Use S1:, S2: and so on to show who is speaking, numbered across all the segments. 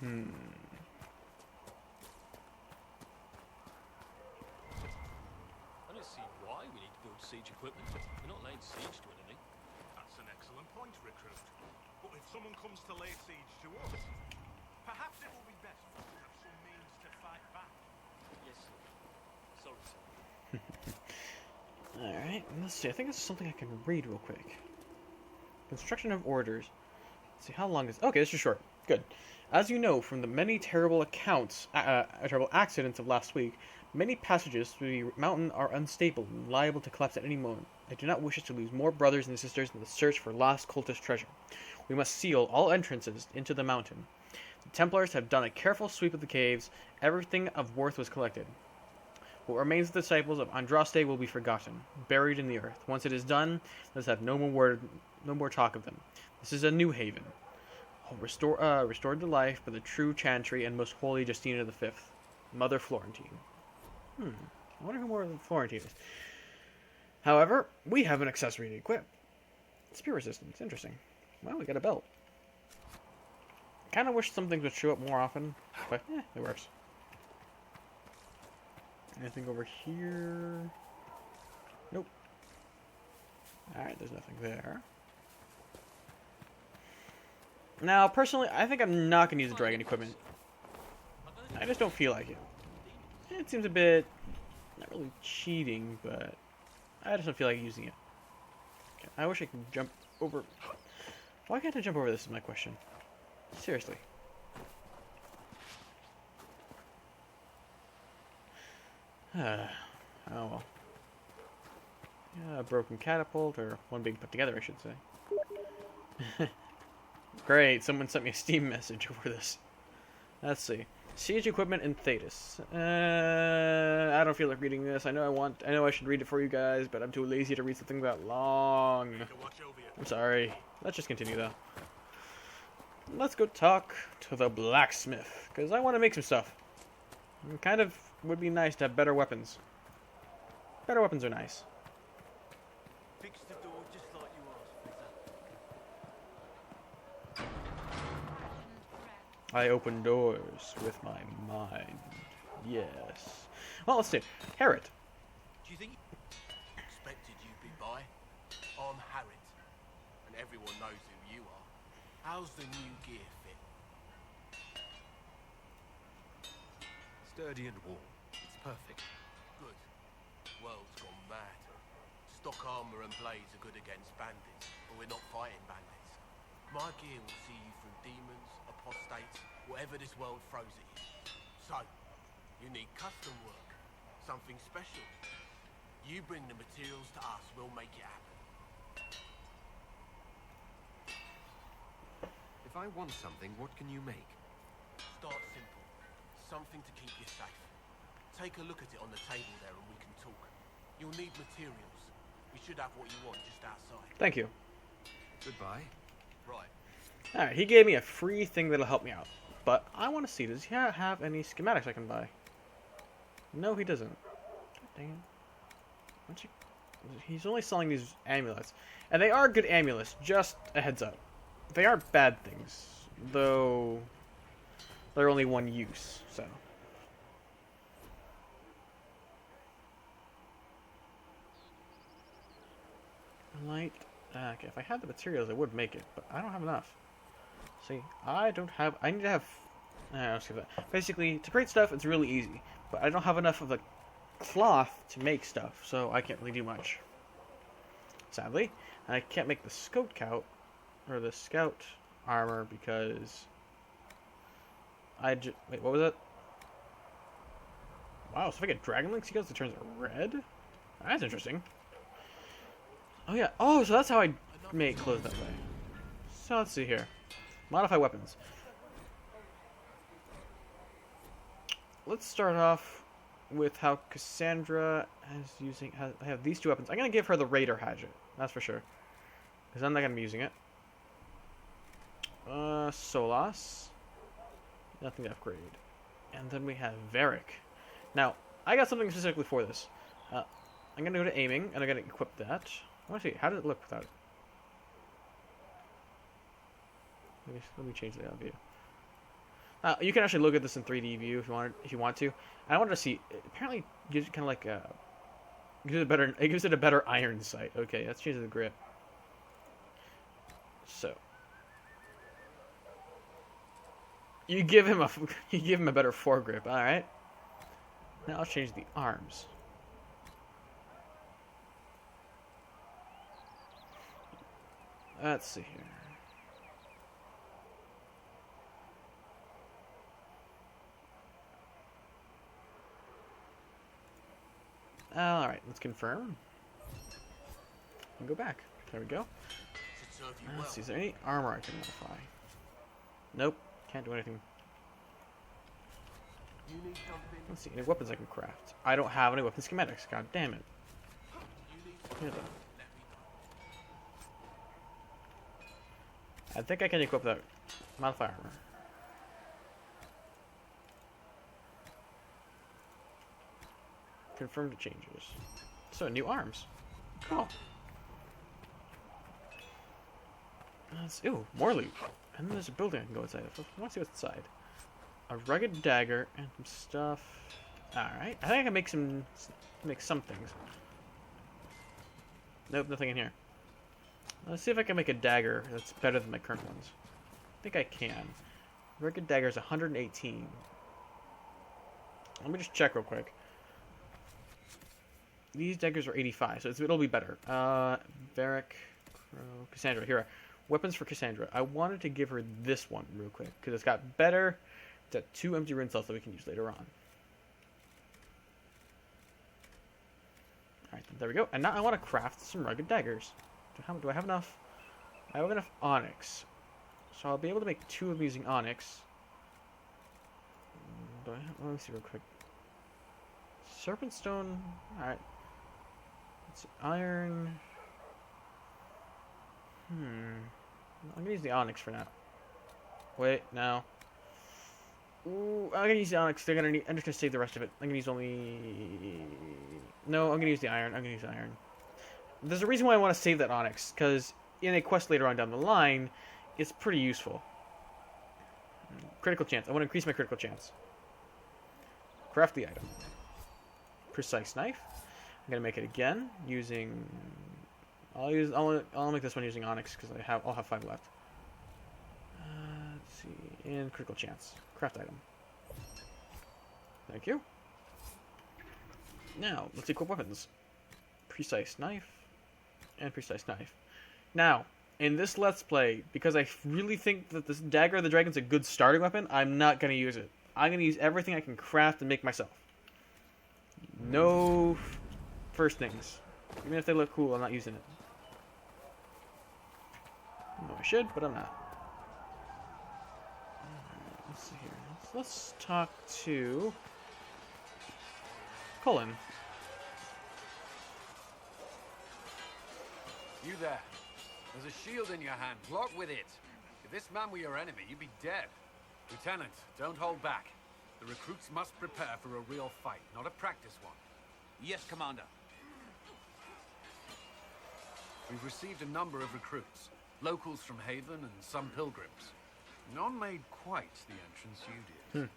S1: Hmm.
S2: I don't see why we need to build siege equipment. We're not laying siege to anything.
S3: That's an excellent point, recruit. But if someone comes to lay siege to us, perhaps it will be best for us to have some means to fight back.
S2: Yes, sir. Sorry, sir.
S1: Alright, let's see. I think this is something I can read real quick. Construction of orders. Let's see, how long is... Okay, this is short. Good. As you know from the many terrible terrible accidents of last week, many passages through the mountain are unstable and liable to collapse at any moment. I do not wish us to lose more brothers and sisters in the search for lost cultist treasure. We must seal all entrances into the mountain. The Templars have done a careful sweep of the caves. Everything of worth was collected. What remains of the disciples of Andraste will be forgotten, buried in the earth. Once it is done, let us have no more talk of them. This is a new haven, restored to life by the true Chantry and most holy Justina V, Mother Florentine. I wonder who more than Florentine is. However, we have an accessory to equip. Spear resistance, interesting. Well, we got a belt. Kind of wish some things would show up more often, but it works. Anything over here? Nope. Alright, there's nothing there. Now, personally, I think I'm not going to use the dragon equipment. I just don't feel like it. It seems a bit... not really cheating, but... I just don't feel like using it. Okay, I wish I could jump over... Why can't I jump over this is my question. Seriously. Oh well. Yeah, a broken catapult, or one being put together, I should say. Great, someone sent me a Steam message over this. Let's see. Siege equipment in Thetis. I don't feel like reading this. I know I should read it for you guys, but I'm too lazy to read something that long. I'm sorry. Let's just continue though. Let's go talk to the blacksmith, because I want to make some stuff. It kind of would be nice to have better weapons. Better weapons are nice.
S3: Fix the door just like you asked,
S1: I open doors with my mind. Yes. Well, let's see. Herald.
S4: Do you think expected you'd be by? I'm Herald, and everyone knows who you are. How's the new gear fit?
S5: Sturdy and warm. It's perfect.
S4: Good. World's gone mad. Stock armor and blades are good against bandits, but we're not fighting bandits. My gear will see you through demons, apostates, whatever this world throws at you. So, you need custom work, something special. You bring the materials to us, we'll make it happen.
S5: If I want something, what can you make?
S4: Start simple. Something to keep you safe. Take a look at it on the table there and we can talk. You'll need materials. We should have what you want just outside.
S1: Thank you.
S5: Goodbye.
S4: Right.
S1: Alright, he gave me a free thing that'll help me out. But I want to see, does he have any schematics I can buy? No, he doesn't. Dang it. He's only selling these amulets. And they are good amulets, just a heads up. They are bad things, though they're only one use, so. Light. Okay, if I had the materials, I would make it, but I don't have enough. See, I need to have... let's skip that. Basically, to create stuff, it's really easy, but I don't have enough of the cloth to make stuff, so I can't really do much. Sadly, I can't make the scout armor because wait, what was it? Wow, so if I get Dragon Link seagulls, it turns red? That's interesting. Oh yeah, oh, so that's how I make clothes that way. So let's see here. Modify weapons. Let's start off with how Cassandra I have these two weapons. I'm going to give her the Raider Hatchet, that's for sure. Because I'm not going to be using it. Solas. Nothing to upgrade. And then we have Varric. Now, I got something specifically for this. I'm going to go to aiming, and I'm going to equip that. I want to see, how does it look without it? Let me change the view. You can actually look at this in 3D view if you want to. I wanted to see. Apparently, it gives it kind of like gives it better. It gives it a better iron sight. Okay, let's change the grip. So you give him a better foregrip. All right. Now I'll change the arms. Let's see here. Alright, let's confirm. And go back. There we go.
S4: Should serve you well.
S1: Let's see, is there any armor I can modify? Nope, can't do anything.
S4: You need something?
S1: Let's see, any weapons I can craft. I don't have any weapon schematics, god damn it.
S4: You need
S1: Here
S4: something?
S1: though.
S4: Let me know.
S1: I think I can equip that modify armor. Confirm the changes. So, new arms. Cool. Ooh, more loot. And then there's a building I can go inside of. I want to see what's inside. A rugged dagger and some stuff. Alright. I think I can make some things. Nope, nothing in here. Let's see if I can make a dagger that's better than my current ones. I think I can. Rugged dagger is 118. Let me just check real quick. These daggers are 85, so it'll be better. Varric, Crow, Cassandra. Here are weapons for Cassandra. I wanted to give her this one real quick because it's got better. It's got 2 empty rune cells that we can use later on. Alright, there we go. And now I want to craft some rugged daggers. Do I have enough? I have enough onyx. So I'll be able to make 2 of them using onyx. Let me see real quick. Serpent stone. Alright. Let's see. Iron. I'm gonna use the onyx for now. Wait, no. Ooh, I'm gonna use the onyx. I'm just gonna save the rest of it. I'm gonna use only. No, I'm gonna use the iron. I'm gonna use iron. There's a reason why I want to save that onyx, because in a quest later on down the line, it's pretty useful. Critical chance. I want to increase my critical chance. Craft the item. Precise knife. I'm gonna make it again using. I'll make this one using onyx because I'll have 5 left. Let's see, and critical chance. Craft item. Thank you. Now let's equip weapons. Precise knife and precise knife. Now in this let's play, because I really think that this dagger of the dragon's a good starting weapon, I'm not gonna use it. I'm gonna use everything I can craft and make myself. No first things. Even if they look cool, I'm not using it. No, I should, but I'm not. Let's see here. Let's talk to Cullen.
S6: You there. There's a shield in your hand. Block with it. If this man were your enemy, you'd be dead. Lieutenant, don't hold back. The recruits must prepare for a real fight, not a practice one.
S7: Yes, Commander.
S6: We've received a number of recruits. Locals from Haven and some pilgrims. None made quite the entrance you did.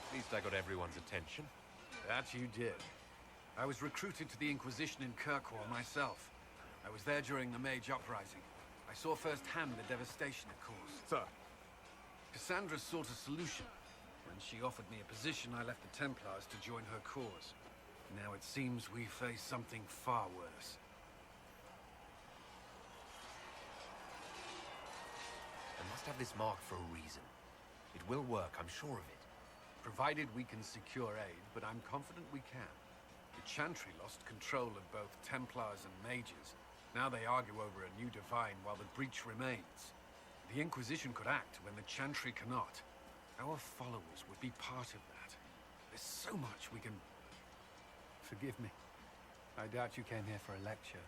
S5: At least I got everyone's attention.
S6: That you did. I was recruited to the Inquisition in Kirkwall myself. I was there during the Mage Uprising. I saw firsthand the devastation it caused.
S3: Sir.
S6: Cassandra sought a solution. When she offered me a position, I left the Templars to join her cause. Now it seems we face something far worse.
S5: I must have this marked for a reason. It will work, I'm sure of it.
S6: Provided we can secure aid, but I'm confident we can. The Chantry lost control of both Templars and Mages. Now they argue over a new divine while the breach remains. The Inquisition could act when the Chantry cannot. Our followers would be part of that. There's so much we can... Forgive me. I doubt you came here for a lecture.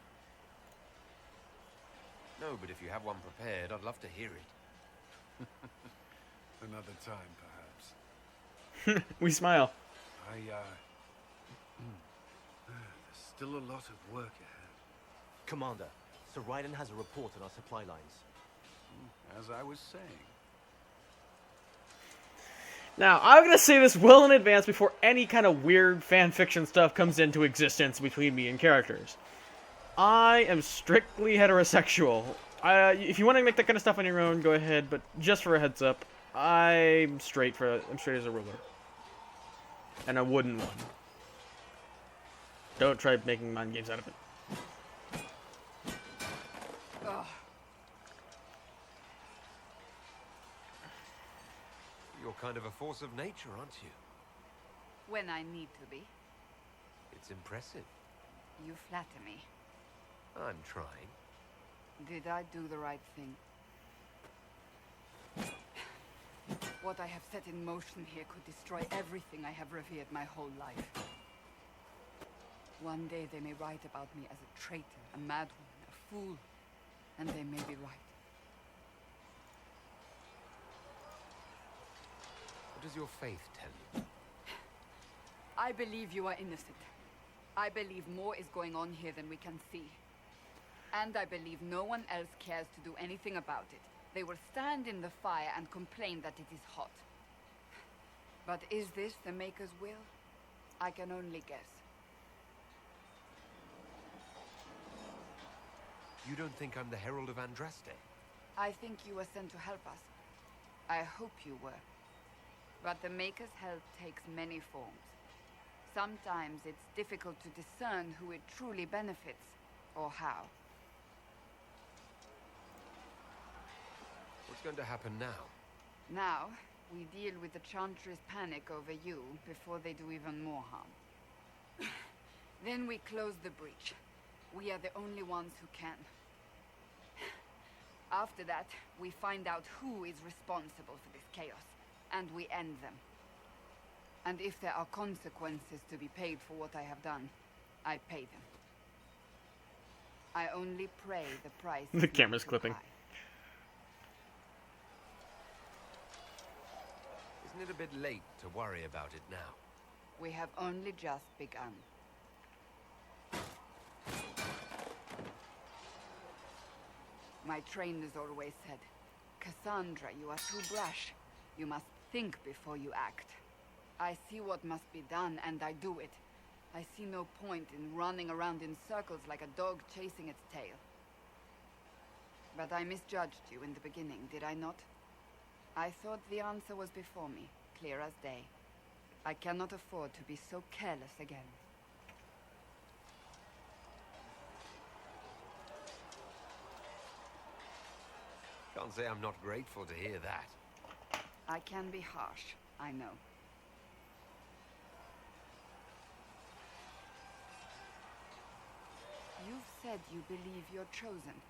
S5: No, but if you have one prepared, I'd love to hear it.
S6: Another time, perhaps.
S1: We smile.
S6: There's still a lot of work ahead.
S7: Commander, Sir Ryden has a report on our supply lines.
S6: As I was saying.
S1: Now, I'm gonna say this well in advance before any kind of weird fan fiction stuff comes into existence between me and characters. I am strictly heterosexual. If you want to make that kind of stuff on your own, go ahead. But just for a heads up, I'm straight as a ruler, and a wooden one. Don't try making mind games out of it.
S6: Ugh.
S5: You're kind of a force of nature, aren't you?
S8: When I need to be.
S5: It's impressive.
S8: You flatter me.
S5: I'm trying.
S8: Did I do the right thing? What I have set in motion here could destroy everything I have revered my whole life. One day they may write about me as a traitor, a madwoman, a fool, and they may be right.
S5: What does your faith tell you?
S8: I believe you are innocent. I believe more is going on here than we can see. And I believe no one else cares to do anything about it. They will stand in the fire and complain that it is hot. But is this the Maker's will? I can only guess.
S5: You don't think I'm the Herald of Andraste?
S8: I think you were sent to help us. I hope you were. But the Maker's help takes many forms. Sometimes it's difficult to discern who it truly benefits, or how.
S5: What's going to happen now?
S8: Now, we deal with the Chantry's panic over you before they do even more harm. Then we close the breach. We are the only ones who can. After that, we find out who is responsible for this chaos, and we end them. And if there are consequences to be paid for what I have done, I pay them. I only pray the price.
S1: The camera's clipping.
S8: High.
S5: Isn't it a bit late to worry about it now?
S8: We have only just begun. My trainers always said, Cassandra, you are too brash. You must think before you act. I see what must be done, and I do it. I see no point in running around in circles like a dog chasing its tail. But I misjudged you in the beginning, did I not? I thought the answer was before me, clear as day. I cannot afford to be so careless again.
S5: Can't say I'm not grateful to hear that.
S8: I can be harsh, I know. You've said you believe you're chosen.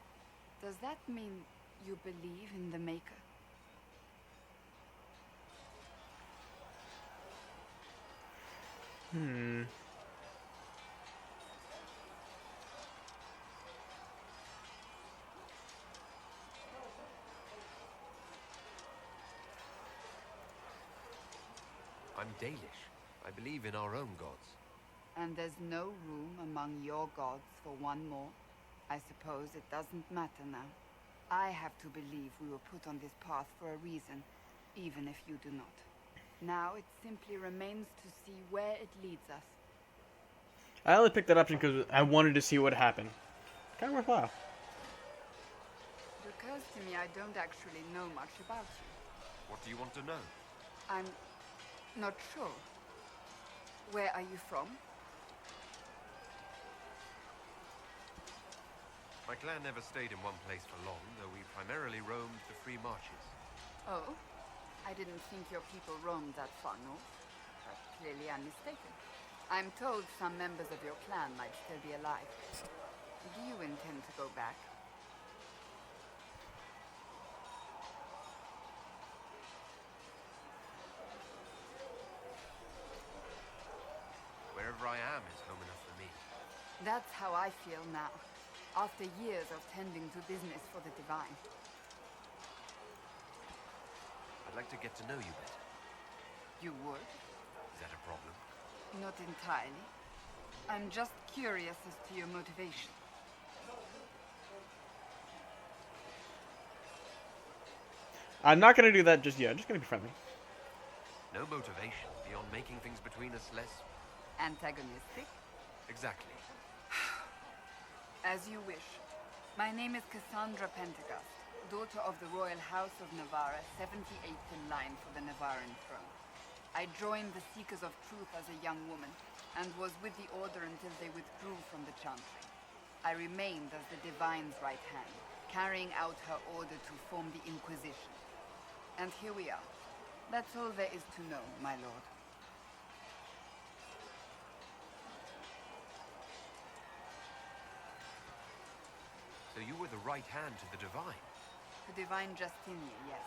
S8: Does that mean you believe in the Maker?
S5: I'm Dalish. I believe in our own gods.
S8: And there's no room among your gods for one more? I suppose it doesn't matter now. I have to believe we were put on this path for a reason, even if you do not. Now it simply remains to see where it leads us.
S1: I only picked that option because I wanted to see what happened. Kind of worthwhile.
S8: It occurs to me I don't actually know much about you.
S5: What do you want to know?
S8: I'm not sure. Where are you from?
S5: My clan never stayed in one place for long, though we primarily roamed the free marches.
S8: Oh, I didn't think your people roamed that far north. But clearly I'm mistaken. I'm told some members of your clan might still be alive. Do you intend to go back?
S5: Wherever I am is home enough for me.
S8: That's how I feel now, after years of tending to business for the divine.
S5: I'd like to get to know you better.
S8: You would?
S5: Is that a problem?
S8: Not entirely. I'm just curious as to your motivation.
S1: I'm not gonna do that just yet. I'm just gonna be friendly.
S5: No motivation beyond making things between us less...
S8: Antagonistic?
S5: Exactly.
S8: As you wish. My name is Cassandra Pentecost, daughter of the Royal House of Navarra, 78th in line for the Navarran throne. I joined the Seekers of Truth as a young woman, and was with the Order until they withdrew from the Chantry. I remained as the Divine's right hand, carrying out her order to form the Inquisition. And here we are. That's all there is to know, my lord.
S5: So you were the right hand to the Divine?
S8: The Divine Justinia, yes.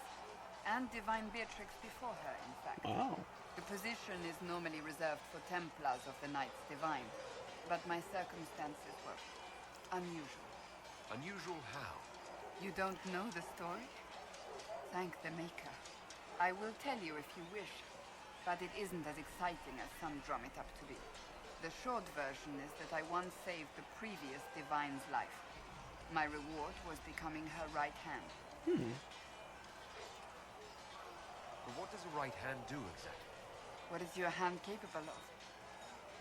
S8: And Divine Beatrix before her, in fact.
S1: Oh.
S8: The position is normally reserved for Templars of the Knights Divine, but my circumstances were unusual.
S5: Unusual how?
S8: You don't know the story? Thank the Maker. I will tell you if you wish, but it isn't as exciting as some drum it up to be. The short version is that I once saved the previous Divine's life. My reward was becoming her right hand.
S5: But what does a right hand do exactly?
S8: What is your hand capable of?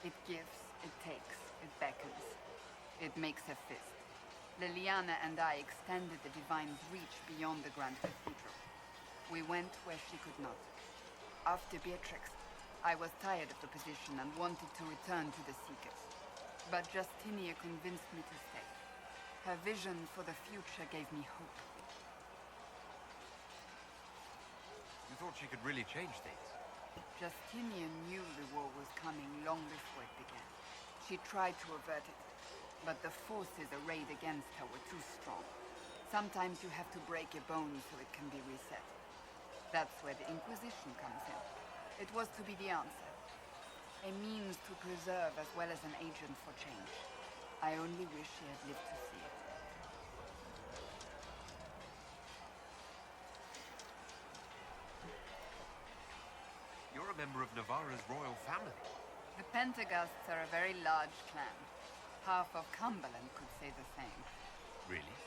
S8: It gives, it takes, it beckons. It makes a fist. Liliana and I extended the Divine's reach beyond the Grand Cathedral. We went where she could not. After Beatrix, I was tired of the position and wanted to return to the Seekers. But Justinia convinced me to stay. Her vision for the future gave me hope.
S5: You thought she could really change things?
S8: Justinian knew the war was coming long before it began. She tried to avert it, but the forces arrayed against her were too strong. Sometimes you have to break a bone so it can be reset. That's where the Inquisition comes in. It was to be the answer. A means to preserve as well as an agent for change. I only wish she had lived to see it.
S5: You're a member of Navarra's royal family.
S8: The Pentecosts are a very large clan. Half of Cumberland could say the same.
S5: Really?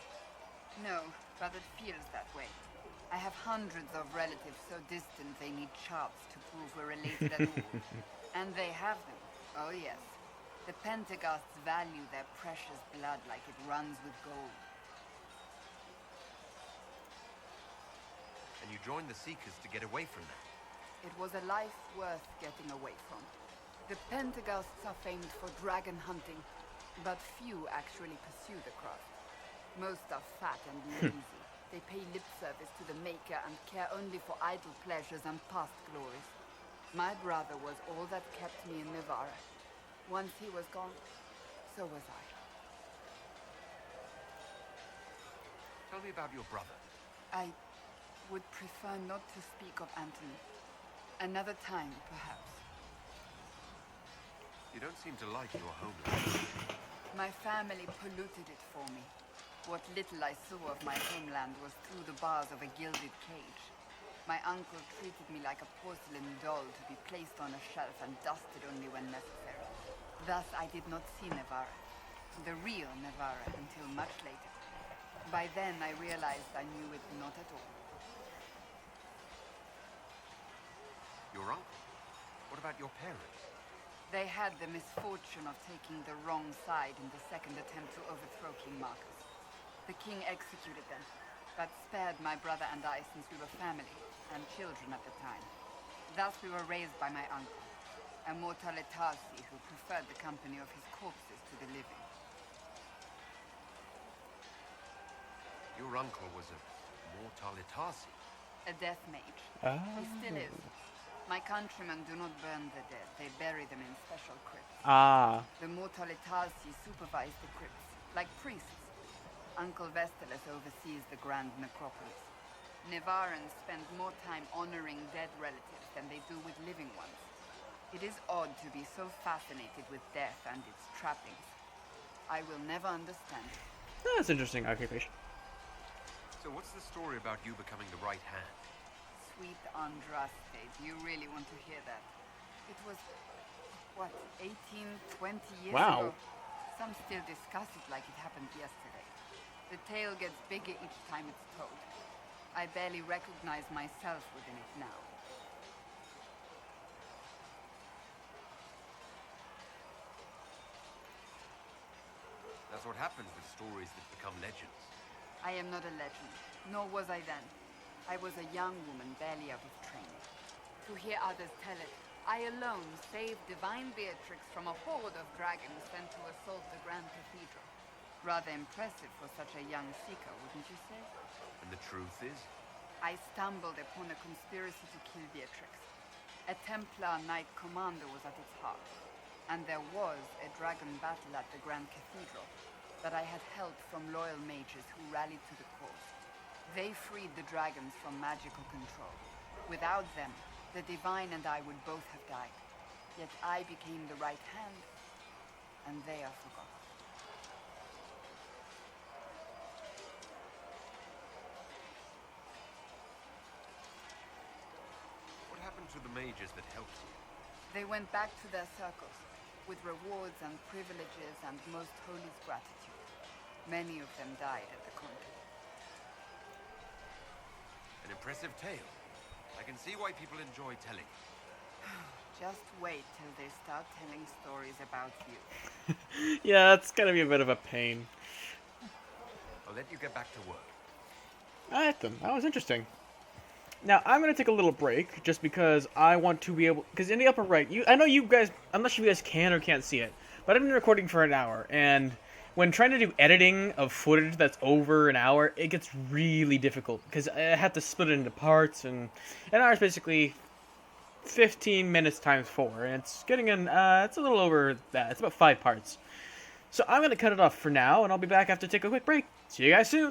S8: No, but it feels that way. I have hundreds of relatives so distant they need charts to prove we're related at all. And they have them. Oh yes. The Pentecosts value their precious blood like it runs with gold.
S5: And you joined the Seekers to get away from that?
S8: It was a life worth getting away from. The Pentecosts are famed for dragon hunting, but few actually pursue the craft. Most are fat and lazy. They pay lip service to the Maker and care only for idle pleasures and past glories. My brother was all that kept me in Navarra. Once he was gone, so was I.
S5: Tell me about your brother.
S8: I would prefer not to speak of Anthony. Another time, perhaps.
S5: You don't seem to like your homeland.
S8: My family polluted it for me. What little I saw of my homeland was through the bars of a gilded cage. My uncle treated me like a porcelain doll to be placed on a shelf and dusted only when necessary. Thus, I did not see Navarra, the real Navarra, until much later. By then, I realized I knew it not at all.
S5: Your uncle? What about your parents?
S8: They had the misfortune of taking the wrong side in the second attempt to overthrow King Marcus. The king executed them, but spared my brother and I since we were family and children at the time. Thus we were raised by my uncle, a mortale Tarsi who preferred the company of his corpses to the living.
S5: Your uncle was a mortale Tarsi?
S8: A death mage.
S1: Oh.
S8: He still is. My countrymen do not burn the dead, they bury them in special crypts.
S1: Ah.
S8: The mortale Tarsi supervise the crypts, like priests. Uncle Vestalis oversees the grand necropolis. Navarrans spend more time honoring dead relatives than they do with living ones. It is odd to be so fascinated with death and its trappings. I will never understand it.
S1: That's interesting occupation.
S5: So what's the story about you becoming the right hand?
S8: Sweet Andraste, do you really want to hear that? It was, what, 18, 20 years
S1: Wow.
S8: ago? Some still discuss it like it happened yesterday. The tale gets bigger each time it's told. I barely recognize myself within it now.
S5: That's what happens with stories that become legends.
S8: I am not a legend, nor was I then. I was a young woman barely out of training. To hear others tell it, I alone saved divine Beatrix from a horde of dragons sent to assault the Grand Cathedral. Rather impressive for such a young seeker, wouldn't you say?
S5: And the truth is?
S8: I stumbled upon a conspiracy to kill Beatrix. A Templar Knight Commander was at its heart, and there was a dragon battle at the Grand Cathedral that I had help from loyal mages who rallied to the cause. They freed the dragons from magical control. Without them, the Divine and I would both have died. Yet I became the right hand, and they are forgotten.
S5: What happened to the mages that helped you?
S8: They went back to their circles, with rewards and privileges and most holy gratitude. Many of them died at the conflict.
S5: An impressive tale. I can see why people enjoy telling it.
S8: Just wait till they start telling stories about you.
S1: Yeah, that's gonna be a bit of a pain.
S5: I'll let you get back to work.
S1: Alright then, that was interesting. Now, I'm going to take a little break, just because I want to be able... Because in the upper right, I know you guys... I'm not sure if you guys can or can't see it, but I've been recording for an hour, and when trying to do editing of footage that's over an hour, it gets really difficult, because I have to split it into parts, and an hour is basically 15 minutes times 4, and it's getting in... it's a little over that. It's about 5 parts. So I'm going to cut it off for now, and I'll be back after take a quick break. See you guys soon!